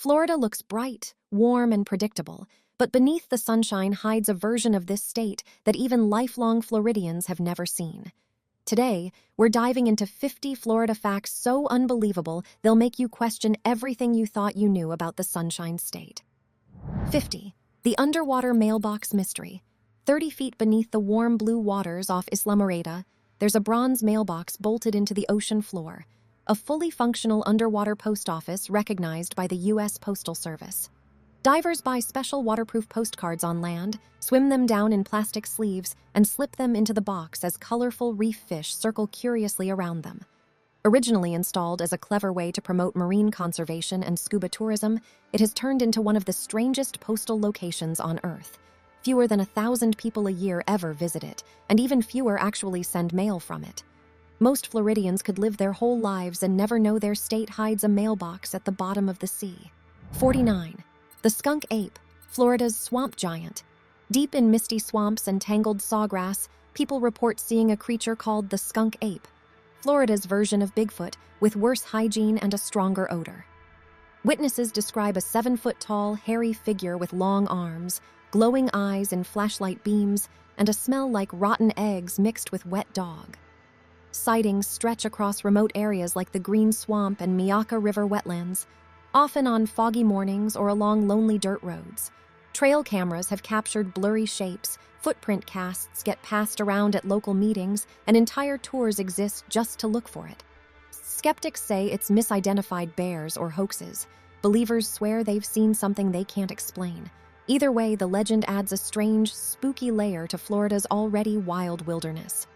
Florida looks bright, warm, and predictable, but beneath the sunshine hides a version of this state that even lifelong Floridians have never seen. Today, we're diving into 50 Florida facts so unbelievable they'll make you question everything you thought you knew about the Sunshine State. 50. The underwater mailbox mystery. 30 feet beneath the warm blue waters off Isla Morada, there's a bronze mailbox bolted into the ocean floor, a fully functional underwater post office recognized by the U.S. Postal Service. Divers buy special waterproof postcards on land, swim them down in plastic sleeves, and slip them into the box as colorful reef fish circle curiously around them. Originally installed as a clever way to promote marine conservation and scuba tourism, it has turned into one of the strangest postal locations on Earth. Fewer than 1,000 people a year ever visit it, and even fewer actually send mail from it. Most Floridians could live their whole lives and never know their state hides a mailbox at the bottom of the sea. 49. The skunk ape, Florida's swamp giant. Deep in misty swamps and tangled sawgrass, people report seeing a creature called the skunk ape, Florida's version of Bigfoot, with worse hygiene and a stronger odor. Witnesses describe a 7-foot-tall, hairy figure with long arms, glowing eyes in flashlight beams, and a smell like rotten eggs mixed with wet dog. Sightings stretch across remote areas like the Green Swamp and Miyaka River wetlands, often on foggy mornings or along lonely dirt roads. Trail cameras have captured blurry shapes, footprint casts get passed around at local meetings, and entire tours exist just to look for it. Skeptics say it's misidentified bears or hoaxes. Believers swear they've seen something they can't explain. Either way, the legend adds a strange, spooky layer to Florida's already wild wilderness.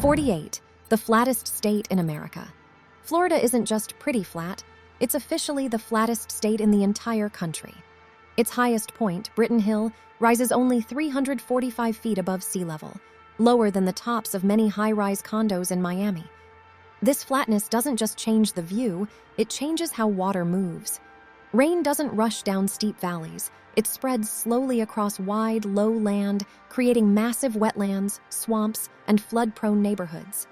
48. The flattest state in America. Florida isn't just pretty flat, it's officially the flattest state in the entire country. Its highest point, Britton Hill, rises only 345 feet above sea level, lower than the tops of many high-rise condos in Miami. This flatness doesn't just change the view, it changes how water moves. Rain doesn't rush down steep valleys. It spreads slowly across wide, low land, creating massive wetlands, swamps, and flood-prone neighborhoods.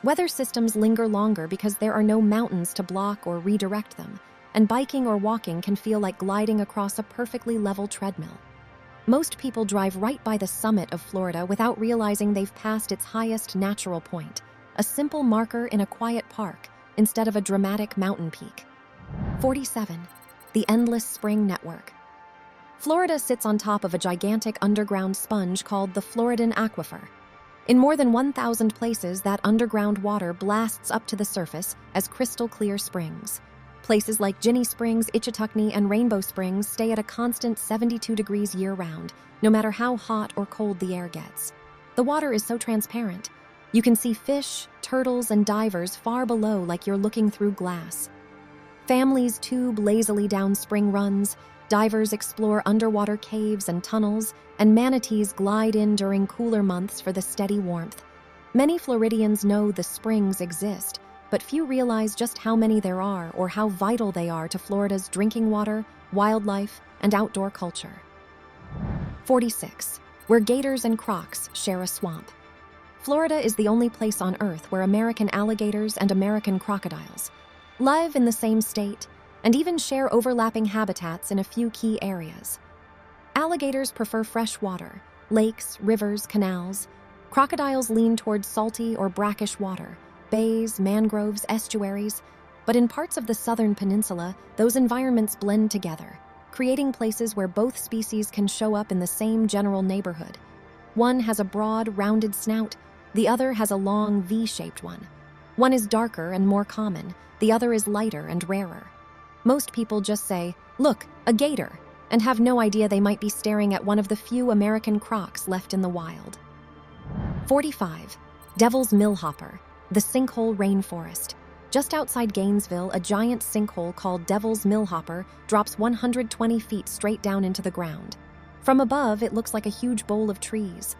Weather systems linger longer because there are no mountains to block or redirect them, and biking or walking can feel like gliding across a perfectly level treadmill. Most people drive right by the summit of Florida without realizing they've passed its highest natural point, a simple marker in a quiet park instead of a dramatic mountain peak. 47. The endless spring network. Florida sits on top of a gigantic underground sponge called the Floridan Aquifer. In more than 1,000 places, that underground water blasts up to the surface as crystal-clear springs. Places like Ginny Springs, Ichetucknee, and Rainbow Springs stay at a constant 72 degrees year-round, no matter how hot or cold the air gets. The water is so transparent. You can see fish, turtles, and divers far below like you're looking through glass. Families tube lazily down spring runs, divers explore underwater caves and tunnels, and manatees glide in during cooler months for the steady warmth. Many Floridians know the springs exist, but few realize just how many there are or how vital they are to Florida's drinking water, wildlife, and outdoor culture. 46. Where gators and crocs share a swamp. Florida is the only place on Earth where American alligators and American crocodiles live in the same state and even share overlapping habitats in a few key areas. Alligators prefer fresh water, lakes, rivers, canals. Crocodiles lean towards salty or brackish water, bays, mangroves, estuaries. But in parts of the southern peninsula, those environments blend together, creating places where both species can show up in the same general neighborhood. One has a broad, rounded snout, the other has a long, V-shaped one. One is darker and more common, the other is lighter and rarer. Most people just say, "Look, a gator," and have no idea they might be staring at one of the few American crocs left in the wild. 45. Devil's Millhopper, the sinkhole rainforest. Just outside Gainesville, a giant sinkhole called Devil's Millhopper drops 120 feet straight down into the ground. From above, it looks like a huge bowl of trees.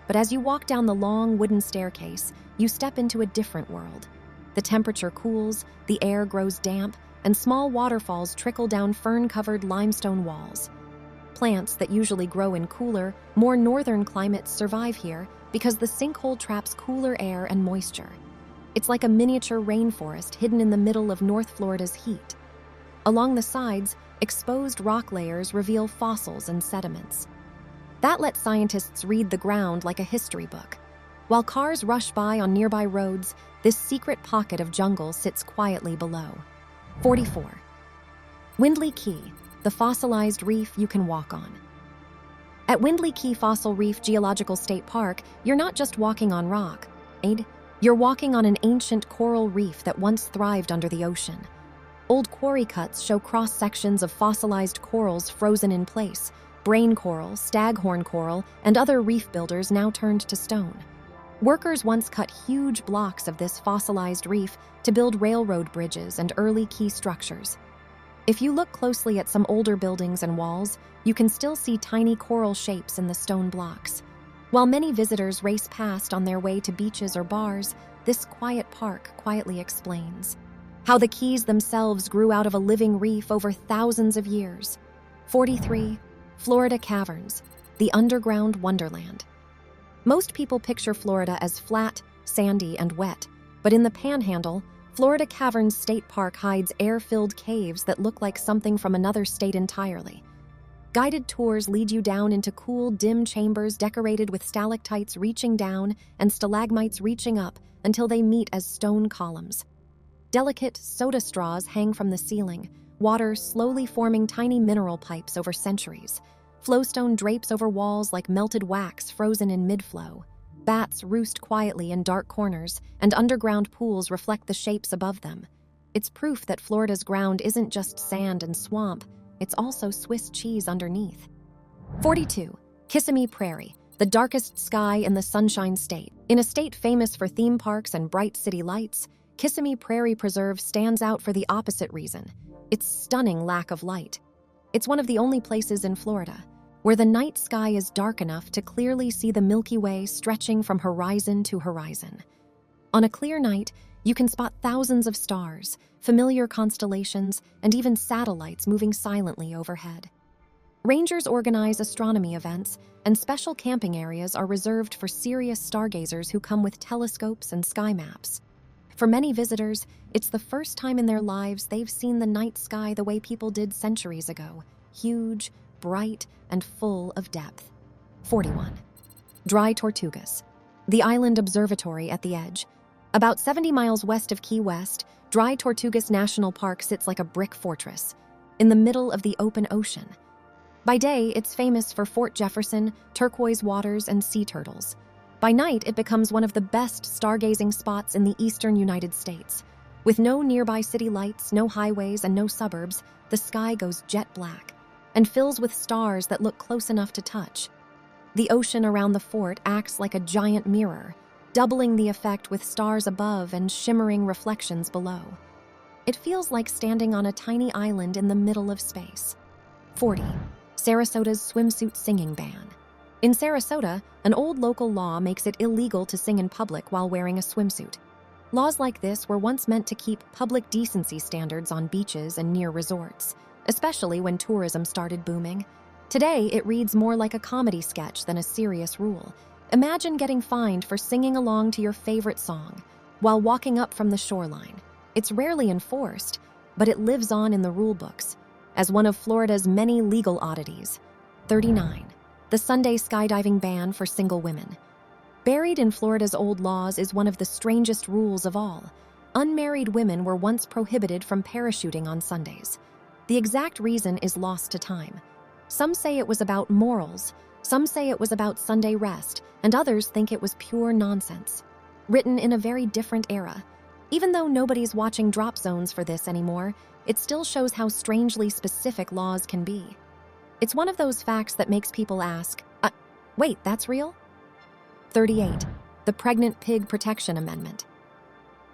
But as you walk down the long wooden staircase, you step into a different world. The temperature cools, the air grows damp, and small waterfalls trickle down fern-covered limestone walls. Plants that usually grow in cooler, more northern climates survive here because the sinkhole traps cooler air and moisture. It's like a miniature rainforest hidden in the middle of North Florida's heat. Along the sides, exposed rock layers reveal fossils and sediments. That lets scientists read the ground like a history book. While cars rush by on nearby roads, this secret pocket of jungle sits quietly below. 44. Windley Key, the fossilized reef you can walk on. At Windley Key Fossil Reef Geological State Park, you're not just walking on rock. You're walking on an ancient coral reef that once thrived under the ocean. Old quarry cuts show cross-sections of fossilized corals frozen in place. Brain coral, staghorn coral, and other reef builders now turned to stone. Workers once cut huge blocks of this fossilized reef to build railroad bridges and early key structures. If you look closely at some older buildings and walls, you can still see tiny coral shapes in the stone blocks. While many visitors race past on their way to beaches or bars, this quiet park quietly explains how the keys themselves grew out of a living reef over thousands of years. 43. Florida Caverns, the underground wonderland. Most people picture Florida as flat, sandy, and wet, but in the Panhandle, Florida Caverns State Park hides air-filled caves that look like something from another state entirely. Guided tours lead you down into cool, dim chambers decorated with stalactites reaching down and stalagmites reaching up until they meet as stone columns. Delicate soda straws hang from the ceiling, water slowly forming tiny mineral pipes over centuries. Flowstone drapes over walls like melted wax frozen in mid-flow. Bats roost quietly in dark corners, and underground pools reflect the shapes above them. It's proof that Florida's ground isn't just sand and swamp, it's also Swiss cheese underneath. 42. Kissimmee Prairie, the darkest sky in the Sunshine State. In a state famous for theme parks and bright city lights, Kissimmee Prairie Preserve stands out for the opposite reason: its stunning lack of light. It's one of the only places in Florida where the night sky is dark enough to clearly see the Milky Way stretching from horizon to horizon. On a clear night, you can spot thousands of stars, familiar constellations, and even satellites moving silently overhead. Rangers organize astronomy events, and special camping areas are reserved for serious stargazers who come with telescopes and sky maps. For many visitors, it's the first time in their lives they've seen the night sky the way people did centuries ago: huge, bright, and full of depth. 41. Dry Tortugas, the island observatory at the edge. About 70 miles west of Key West, Dry Tortugas National Park sits like a brick fortress, in the middle of the open ocean. By day, it's famous for Fort Jefferson, turquoise waters, and sea turtles. By night, it becomes one of the best stargazing spots in the eastern United States. With no nearby city lights, no highways, and no suburbs, the sky goes jet black and fills with stars that look close enough to touch. The ocean around the fort acts like a giant mirror, doubling the effect with stars above and shimmering reflections below. It feels like standing on a tiny island in the middle of space. 40. Sarasota's swimsuit singing ban. In Sarasota, an old local law makes it illegal to sing in public while wearing a swimsuit. Laws like this were once meant to keep public decency standards on beaches and near resorts, especially when tourism started booming. Today, it reads more like a comedy sketch than a serious rule. Imagine getting fined for singing along to your favorite song while walking up from the shoreline. It's rarely enforced, but it lives on in the rule books as one of Florida's many legal oddities. 39. The Sunday skydiving ban for single women. Buried in Florida's old laws is one of the strangest rules of all. Unmarried women were once prohibited from parachuting on Sundays. The exact reason is lost to time. Some say it was about morals, some say it was about Sunday rest, and others think it was pure nonsense. Written in a very different era. Even though nobody's watching drop zones for this anymore, it still shows how strangely specific laws can be. It's one of those facts that makes people ask, wait, that's real? 38. The Pregnant Pig Protection Amendment.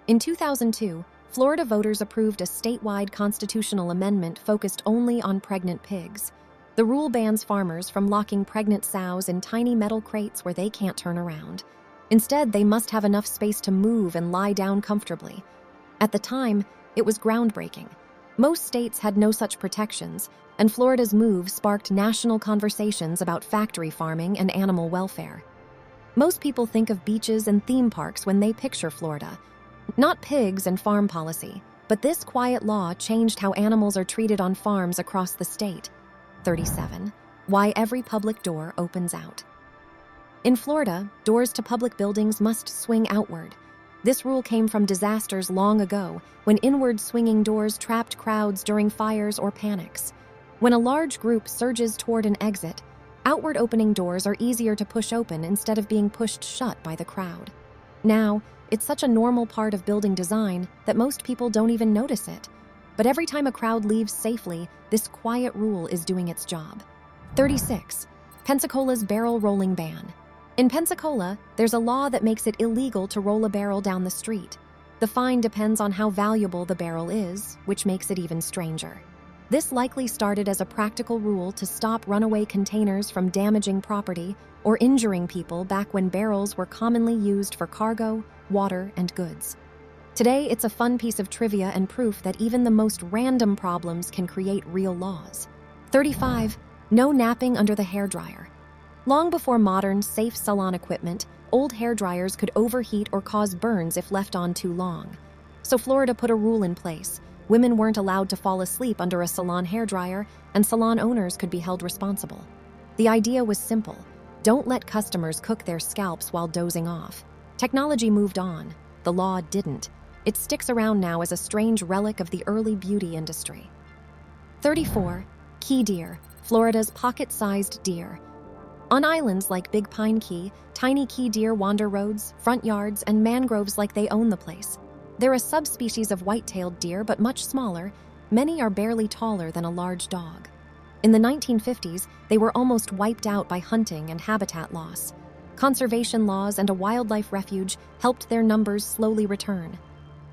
In 2002, Florida voters approved a statewide constitutional amendment focused only on pregnant pigs. The rule bans farmers from locking pregnant sows in tiny metal crates where they can't turn around. Instead, they must have enough space to move and lie down comfortably. At the time, it was groundbreaking. Most states had no such protections, and Florida's move sparked national conversations about factory farming and animal welfare. Most people think of beaches and theme parks when they picture Florida. Not pigs and farm policy, But this quiet law changed how animals are treated on farms across the state. 37. Why every public door opens out. In Florida, doors to public buildings must swing outward. This rule came from disasters long ago, when inward swinging doors trapped crowds during fires or panics. When a large group surges toward an exit, outward opening doors are easier to push open instead of being pushed shut by the crowd. Now, it's such a normal part of building design that most people don't even notice it. But every time a crowd leaves safely, this quiet rule is doing its job. 36. Pensacola's barrel rolling ban. In Pensacola, there's a law that makes it illegal to roll a barrel down the street. The fine depends on how valuable the barrel is, which makes it even stranger. This likely started as a practical rule to stop runaway containers from damaging property or injuring people back when barrels were commonly used for cargo, water, and goods. Today, it's a fun piece of trivia and proof that even the most random problems can create real laws. 35. No napping under the hairdryer. Long before modern, safe salon equipment, old hairdryers could overheat or cause burns if left on too long. So Florida put a rule in place. Women weren't allowed to fall asleep under a salon hairdryer, and salon owners could be held responsible. The idea was simple. Don't let customers cook their scalps while dozing off. Technology moved on. The law didn't. It sticks around now as a strange relic of the early beauty industry. 34. Key deer, Florida's pocket-sized deer. On islands like Big Pine Key, tiny key deer wander roads, front yards, and mangroves like they own the place. They're a subspecies of white-tailed deer, but much smaller. Many are barely taller than a large dog. In the 1950s, they were almost wiped out by hunting and habitat loss. Conservation laws and a wildlife refuge helped their numbers slowly return.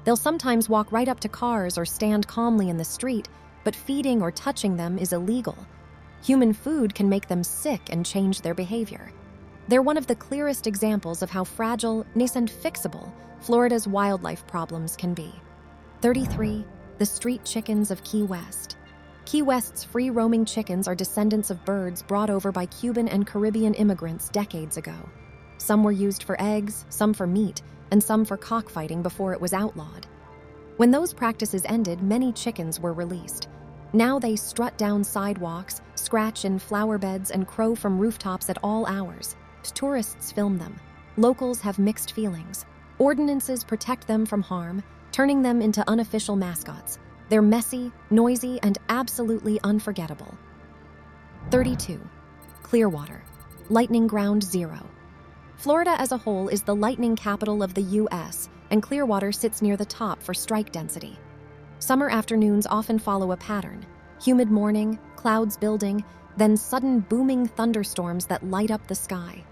They'll sometimes walk right up to cars or stand calmly in the street, but feeding or touching them is illegal. Human food can make them sick and change their behavior. They're one of the clearest examples of how fragile, nascent fixable, Florida's wildlife problems can be. 33. The street chickens of Key West. Key West's free-roaming chickens are descendants of birds brought over by Cuban and Caribbean immigrants decades ago. Some were used for eggs, some for meat, and some for cockfighting before it was outlawed. When those practices ended, many chickens were released. Now they strut down sidewalks, scratch in flower beds, and crow from rooftops at all hours. Tourists film them. Locals have mixed feelings. Ordinances protect them from harm, turning them into unofficial mascots. They're messy, noisy, and absolutely unforgettable. 32. Clearwater, lightning ground zero. Florida as a whole is the lightning capital of the U.S., and Clearwater sits near the top for strike density. Summer afternoons often follow a pattern: humid morning, clouds building, then sudden booming thunderstorms that light up the sky.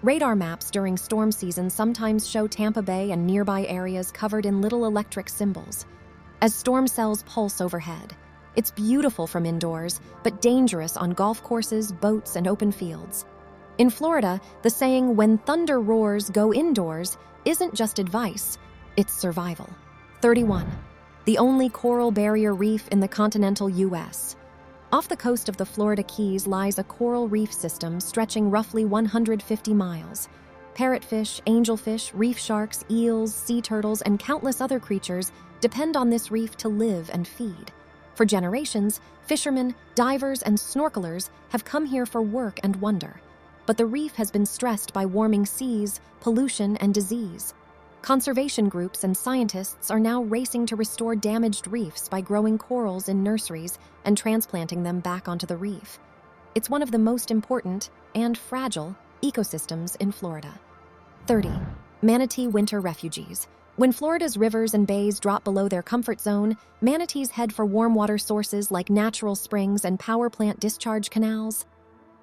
Radar maps during storm season sometimes show Tampa Bay and nearby areas covered in little electric symbols. As storm cells pulse overhead, it's beautiful from indoors, but dangerous on golf courses, boats, and open fields. In Florida, the saying, "when thunder roars, go indoors," isn't just advice, it's survival. 31. The only coral barrier reef in the continental U.S. Off the coast of the Florida Keys lies a coral reef system stretching roughly 150 miles. Parrotfish, angelfish, reef sharks, eels, sea turtles, and countless other creatures depend on this reef to live and feed. For generations, fishermen, divers, and snorkelers have come here for work and wonder. But the reef has been stressed by warming seas, pollution, and disease. Conservation groups and scientists are now racing to restore damaged reefs by growing corals in nurseries and transplanting them back onto the reef. It's one of the most important and fragile ecosystems in Florida. 30. Manatee winter refugees. When Florida's rivers and bays drop below their comfort zone, manatees head for warm water sources like natural springs and power plant discharge canals.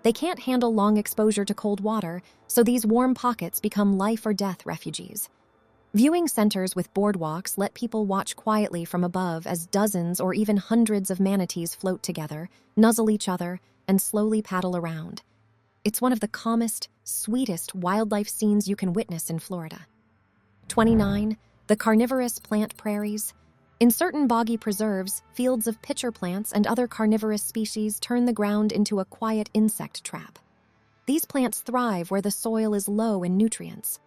They can't handle long exposure to cold water, so these warm pockets become life or death refugees. Viewing centers with boardwalks let people watch quietly from above as dozens or even hundreds of manatees float together, nuzzle each other, and slowly paddle around. It's one of the calmest, sweetest wildlife scenes you can witness in Florida. 29. The carnivorous plant prairies. In certain boggy preserves, fields of pitcher plants and other carnivorous species turn the ground into a quiet insect trap. These plants thrive where the soil is low in nutrients.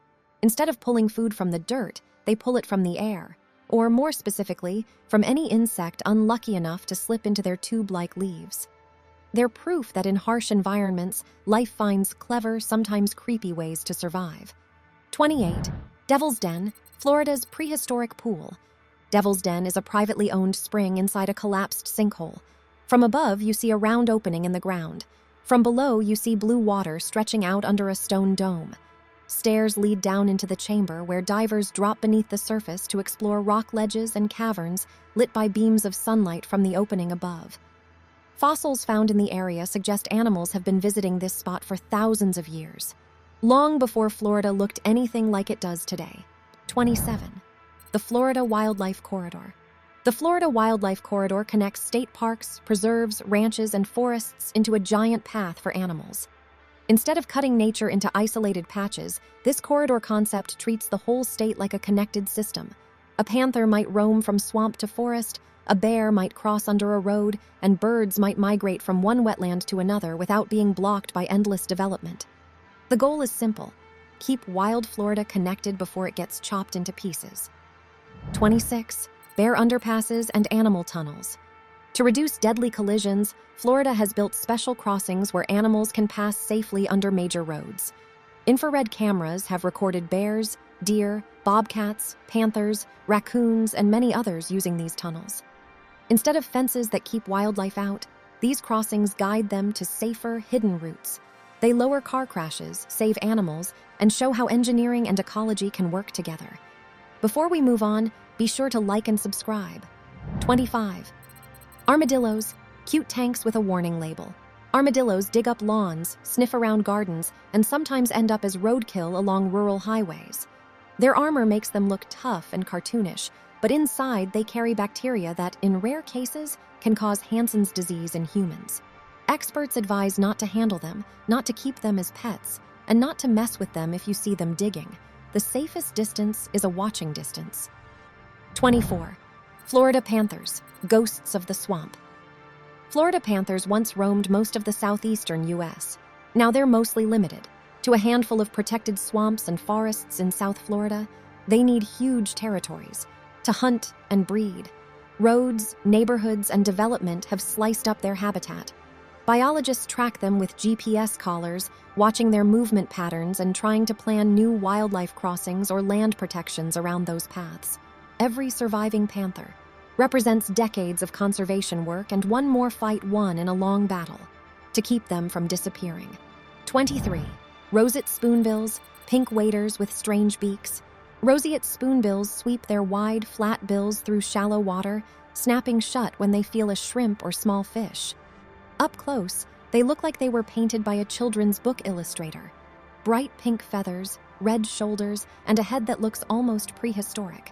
Instead of pulling food from the dirt, they pull it from the air, or more specifically, from any insect unlucky enough to slip into their tube-like leaves. They're proof that in harsh environments, life finds clever, sometimes creepy ways to survive. 28. Devil's Den, Florida's prehistoric pool. Devil's Den is a privately owned spring inside a collapsed sinkhole. From above, you see a round opening in the ground. From below, you see blue water stretching out under a stone dome. Stairs lead down into the chamber where divers drop beneath the surface to explore rock ledges and caverns lit by beams of sunlight from the opening above. Fossils found in the area suggest animals have been visiting this spot for thousands of years, long before Florida looked anything like it does today. 27. The Florida Wildlife Corridor. The Florida Wildlife Corridor connects state parks, preserves, ranches, and forests into a giant path for animals. Instead of cutting nature into isolated patches, this corridor concept treats the whole state like a connected system. A panther might roam from swamp to forest, a bear might cross under a road, and birds might migrate from one wetland to another without being blocked by endless development. The goal is simple: keep wild Florida connected before it gets chopped into pieces. 26. Bear underpasses and animal tunnels. To reduce deadly collisions, Florida has built special crossings where animals can pass safely under major roads. Infrared cameras have recorded bears, deer, bobcats, panthers, raccoons, and many others using these tunnels. Instead of fences that keep wildlife out, these crossings guide them to safer, hidden routes. They lower car crashes, save animals, and show how engineering and ecology can work together. Before we move on, be sure to like and subscribe. 25. Armadillos, cute tanks with a warning label. Armadillos dig up lawns, sniff around gardens, and sometimes end up as roadkill along rural highways. Their armor makes them look tough and cartoonish, but inside they carry bacteria that, in rare cases, can cause Hansen's disease in humans. Experts advise not to handle them, not to keep them as pets, and not to mess with them if you see them digging. The safest distance is a watching distance. 24. Florida panthers, ghosts of the swamp. Florida panthers once roamed most of the southeastern U.S. Now they're mostly limited to a handful of protected swamps and forests in South Florida. They need huge territories to hunt and breed. Roads, neighborhoods, and development have sliced up their habitat. Biologists track them with GPS collars, watching their movement patterns and trying to plan new wildlife crossings or land protections around those paths. Every surviving panther represents decades of conservation work and one more fight won in a long battle to keep them from disappearing. 23. Roseate spoonbills, pink waders with strange beaks. Roseate spoonbills sweep their wide, flat bills through shallow water, snapping shut when they feel a shrimp or small fish. Up close, they look like they were painted by a children's book illustrator. Bright pink feathers, red shoulders, and a head that looks almost prehistoric.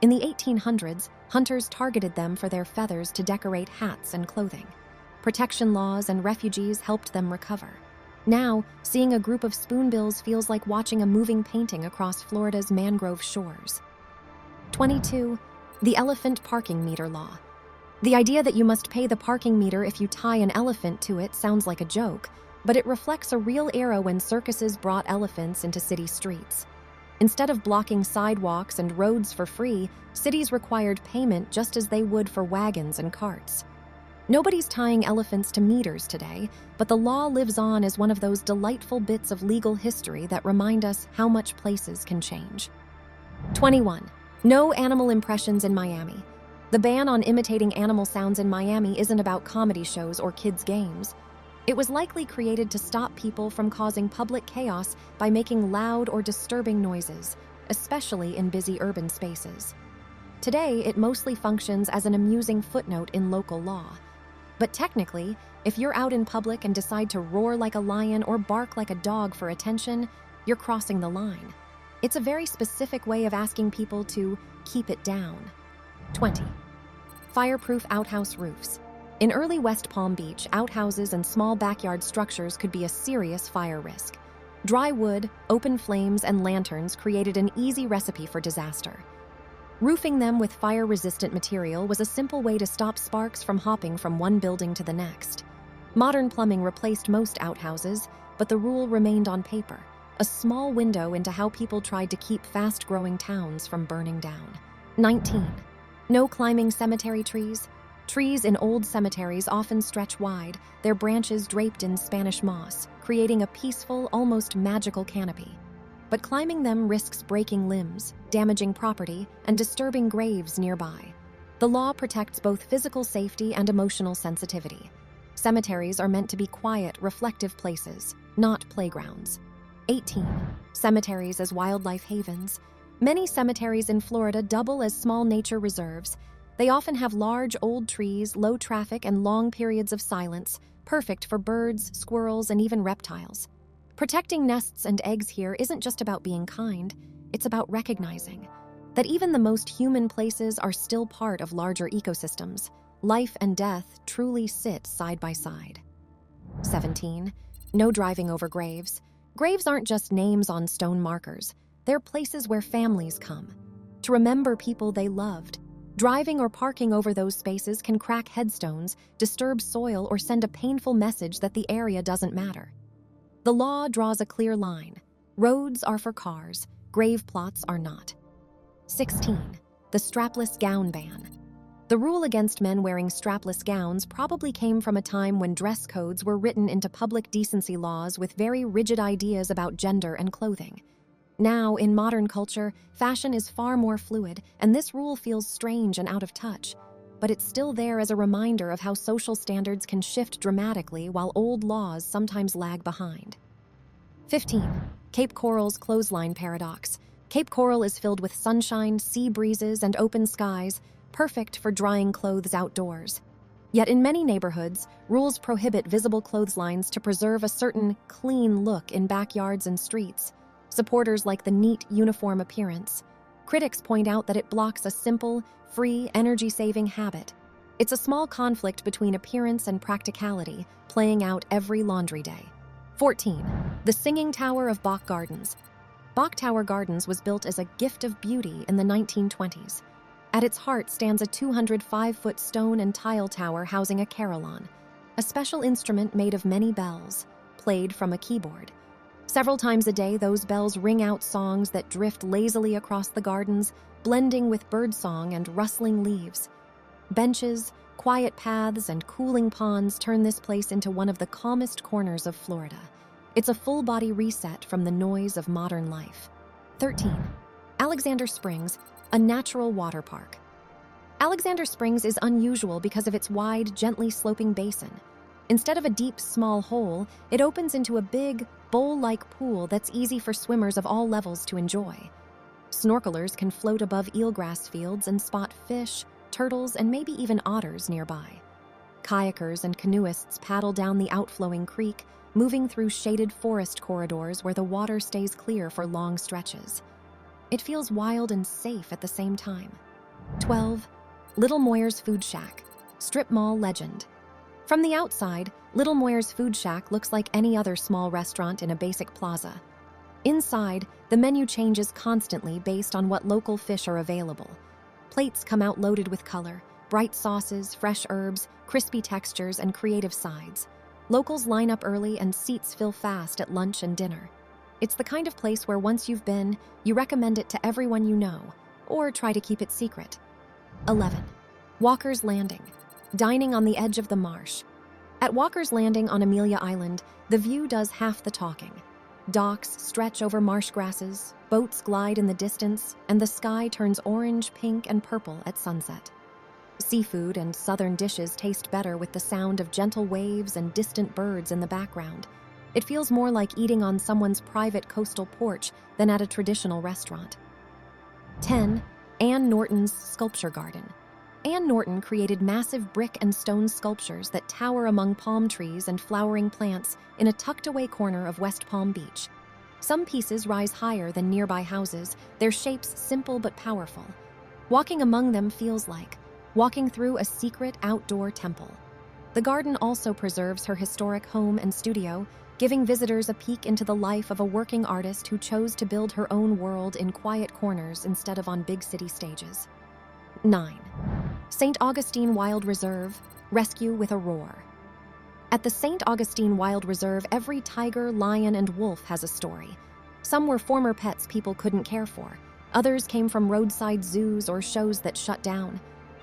In the 1800s, hunters targeted them for their feathers to decorate hats and clothing. Protection laws and refugees helped them recover. Now, seeing a group of spoonbills feels like watching a moving painting across Florida's mangrove shores. 22. The elephant parking meter law. The idea that you must pay the parking meter if you tie an elephant to it sounds like a joke, but it reflects a real era when circuses brought elephants into city streets. Instead of blocking sidewalks and roads for free, cities required payment just as they would for wagons and carts. Nobody's tying elephants to meters today, but the law lives on as one of those delightful bits of legal history that remind us how much places can change. 21. No animal impressions in Miami. The ban on imitating animal sounds in Miami isn't about comedy shows or kids' games. It was likely created to stop people from causing public chaos by making loud or disturbing noises, especially in busy urban spaces. Today, it mostly functions as an amusing footnote in local law. But technically, if you're out in public and decide to roar like a lion or bark like a dog for attention, you're crossing the line. It's a very specific way of asking people to keep it down. 20. Fireproof outhouse roofs. In early West Palm Beach, outhouses and small backyard structures could be a serious fire risk. Dry wood, open flames, and lanterns created an easy recipe for disaster. Roofing them with fire-resistant material was a simple way to stop sparks from hopping from one building to the next. Modern plumbing replaced most outhouses, but the rule remained on paper, a small window into how people tried to keep fast-growing towns from burning down. 19. No climbing cemetery trees. Trees in old cemeteries often stretch wide, their branches draped in Spanish moss, creating a peaceful, almost magical canopy. But climbing them risks breaking limbs, damaging property, and disturbing graves nearby. The law protects both physical safety and emotional sensitivity. Cemeteries are meant to be quiet, reflective places, not playgrounds. 18. Cemeteries as wildlife havens. Many cemeteries in Florida double as small nature reserves. They often have large old trees, low traffic, and long periods of silence, perfect for birds, squirrels, and even reptiles. Protecting nests and eggs here isn't just about being kind, it's about recognizing that even the most human places are still part of larger ecosystems. Life and death truly sit side by side. 17. No driving over graves. Graves aren't just names on stone markers. They're places where families come to remember people they loved. Driving or parking over those spaces can crack headstones, disturb soil, or send a painful message that the area doesn't matter. The law draws a clear line. Roads are for cars, grave plots are not. 16. The strapless gown ban. The rule against men wearing strapless gowns probably came from a time when dress codes were written into public decency laws with very rigid ideas about gender and clothing. Now, in modern culture, fashion is far more fluid, and this rule feels strange and out of touch. But it's still there as a reminder of how social standards can shift dramatically while old laws sometimes lag behind. 15. Cape Coral's clothesline paradox. Cape Coral is filled with sunshine, sea breezes, and open skies, perfect for drying clothes outdoors. Yet in many neighborhoods, rules prohibit visible clotheslines to preserve a certain clean look in backyards and streets. Supporters like the neat, uniform appearance. Critics point out that it blocks a simple, free, energy-saving habit. It's a small conflict between appearance and practicality, playing out every laundry day. 14. The Singing Tower of Bach Gardens. Bach Tower Gardens was built as a gift of beauty in the 1920s. At its heart stands a 205-foot stone and tile tower housing a carillon, a special instrument made of many bells, played from a keyboard. Several times a day, those bells ring out songs that drift lazily across the gardens, blending with birdsong and rustling leaves. Benches, quiet paths, and cooling ponds turn this place into one of the calmest corners of Florida. It's a full-body reset from the noise of modern life. 13. Alexander Springs, a natural water park. Alexander Springs is unusual because of its wide, gently sloping basin. Instead of a deep, small hole, it opens into a big, bowl-like pool that's easy for swimmers of all levels to enjoy. Snorkelers can float above eelgrass fields and spot fish, turtles, and maybe even otters nearby. Kayakers and canoeists paddle down the outflowing creek, moving through shaded forest corridors where the water stays clear for long stretches. It feels wild and safe at the same time. 12. Little Moyer's Food Shack, strip mall legend. From the outside, Little Moyer's Food Shack looks like any other small restaurant in a basic plaza. Inside, the menu changes constantly based on what local fish are available. Plates come out loaded with color, bright sauces, fresh herbs, crispy textures, and creative sides. Locals line up early and seats fill fast at lunch and dinner. It's the kind of place where once you've been, you recommend it to everyone you know, or try to keep it secret. 11. Walker's Landing, dining on the edge of the marsh. At Walker's Landing on Amelia Island, the view does half the talking. Docks stretch over marsh grasses, boats glide in the distance, and the sky turns orange, pink, and purple at sunset. Seafood and southern dishes taste better with the sound of gentle waves and distant birds in the background. It feels more like eating on someone's private coastal porch than at a traditional restaurant. 10. Ann Norton's Sculpture Garden. Ann Norton created massive brick and stone sculptures that tower among palm trees and flowering plants in a tucked-away corner of West Palm Beach. Some pieces rise higher than nearby houses, their shapes simple but powerful. Walking among them feels like walking through a secret outdoor temple. The garden also preserves her historic home and studio, giving visitors a peek into the life of a working artist who chose to build her own world in quiet corners instead of on big city stages. 9. St. Augustine Wild Reserve, Rescue with a Roar. At the St. Augustine Wild Reserve, every tiger, lion, and wolf has a story. Some were former pets people couldn't care for. Others came from roadside zoos or shows that shut down.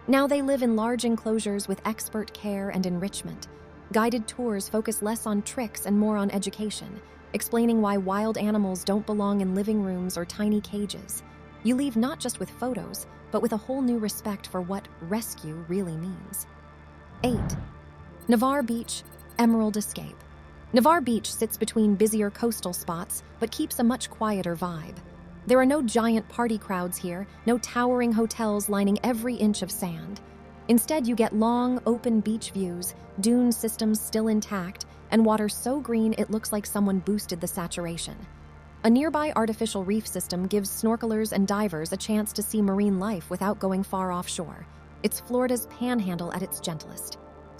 Now they live in large enclosures with expert care and enrichment. Guided tours focus less on tricks and more on education, explaining why wild animals don't belong in living rooms or tiny cages. You leave not just with photos, but with a whole new respect for what rescue really means. 8. Navarre Beach, Emerald Escape. Navarre Beach sits between busier coastal spots, but keeps a much quieter vibe. There are no giant party crowds here, no towering hotels lining every inch of sand. Instead, you get long, open beach views, dune systems still intact, and water so green it looks like someone boosted the saturation. A nearby artificial reef system gives snorkelers and divers a chance to see marine life without going far offshore. It's Florida's panhandle at its gentlest.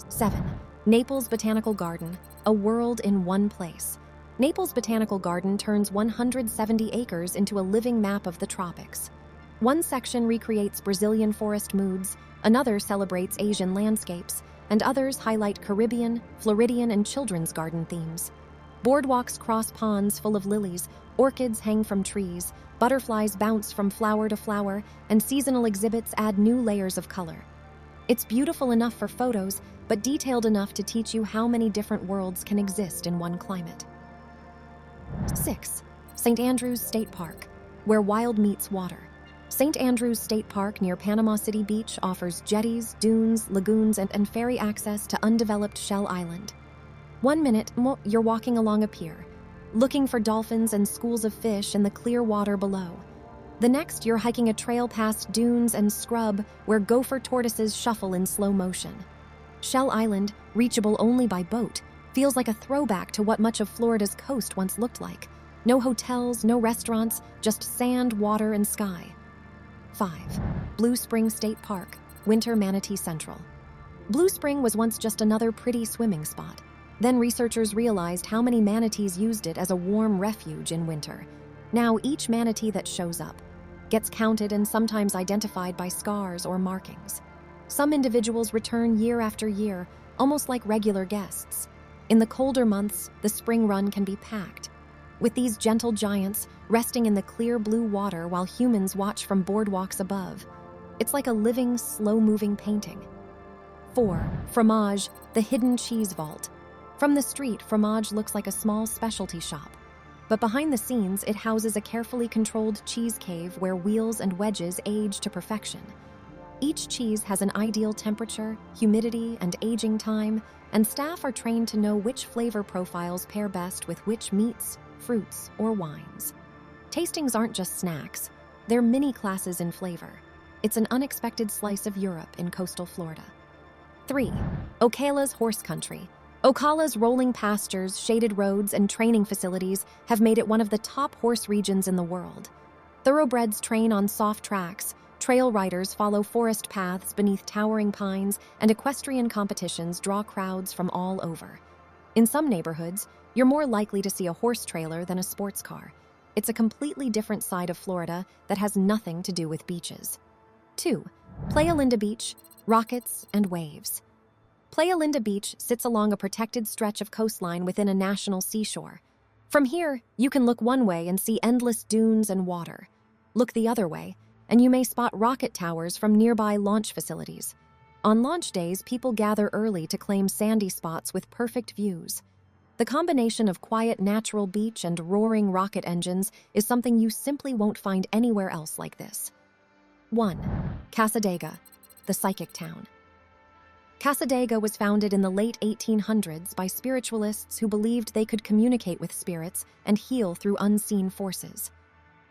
7. Naples Botanical Garden, a world in one place. Naples Botanical Garden turns 170 acres into a living map of the tropics. One section recreates Brazilian forest moods, another celebrates Asian landscapes, and others highlight Caribbean, Floridian, and children's garden themes. Boardwalks cross ponds full of lilies, orchids hang from trees, butterflies bounce from flower to flower, and seasonal exhibits add new layers of color. It's beautiful enough for photos, but detailed enough to teach you how many different worlds can exist in one climate. 6. St. Andrews State Park, where wild meets water. St. Andrews State Park near Panama City Beach offers jetties, dunes, lagoons, and ferry access to undeveloped Shell Island. 1 minute, you're walking along a pier, looking for dolphins and schools of fish in the clear water below. The next, you're hiking a trail past dunes and scrub where gopher tortoises shuffle in slow motion. Shell Island, reachable only by boat, feels like a throwback to what much of Florida's coast once looked like. No hotels, no restaurants, just sand, water, and sky. 5. Blue Spring State Park, Winter Manatee Central. Blue Spring was once just another pretty swimming spot. Then researchers realized how many manatees used it as a warm refuge in winter. Now each manatee that shows up gets counted and sometimes identified by scars or markings. Some individuals return year after year, almost like regular guests. In the colder months, the spring run can be packed, with these gentle giants resting in the clear blue water while humans watch from boardwalks above. It's like a living, slow-moving painting. 4. Fromage, the hidden cheese vault. From the street, Fromage looks like a small specialty shop. But behind the scenes, it houses a carefully controlled cheese cave where wheels and wedges age to perfection. Each cheese has an ideal temperature, humidity, and aging time, and staff are trained to know which flavor profiles pair best with which meats, fruits, or wines. Tastings aren't just snacks, they're mini classes in flavor. It's an unexpected slice of Europe in coastal Florida. 3. Ocala's Horse Country. Ocala's rolling pastures, shaded roads, and training facilities have made it one of the top horse regions in the world. Thoroughbreds train on soft tracks, trail riders follow forest paths beneath towering pines, and equestrian competitions draw crowds from all over. In some neighborhoods, you're more likely to see a horse trailer than a sports car. It's a completely different side of Florida that has nothing to do with beaches. 2. Playa Linda Beach, Rockets and Waves. Playa Linda Beach sits along a protected stretch of coastline within a national seashore. From here, you can look one way and see endless dunes and water. Look the other way, and you may spot rocket towers from nearby launch facilities. On launch days, people gather early to claim sandy spots with perfect views. The combination of quiet natural beach and roaring rocket engines is something you simply won't find anywhere else like this. 1. Casadega, the psychic town. Casadega was founded in the late 1800s by spiritualists who believed they could communicate with spirits and heal through unseen forces.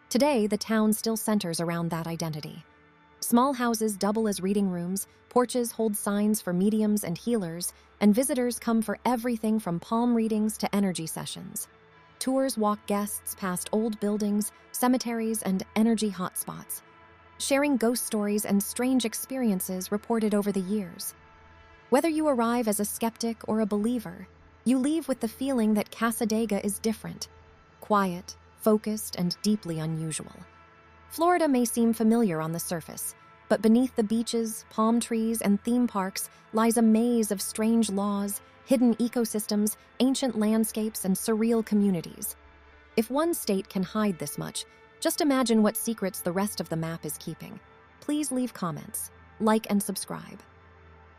Today, the town still centers around that identity. Small houses double as reading rooms, porches hold signs for mediums and healers, and visitors come for everything from palm readings to energy sessions. Tours walk guests past old buildings, cemeteries, and energy hotspots, sharing ghost stories and strange experiences reported over the years. Whether you arrive as a skeptic or a believer, you leave with the feeling that Casadega is different, quiet, focused, and deeply unusual. Florida may seem familiar on the surface, but beneath the beaches, palm trees, and theme parks lies a maze of strange laws, hidden ecosystems, ancient landscapes, and surreal communities. If one state can hide this much, Just imagine what secrets the rest of the map is keeping. Please leave comments, like and subscribe.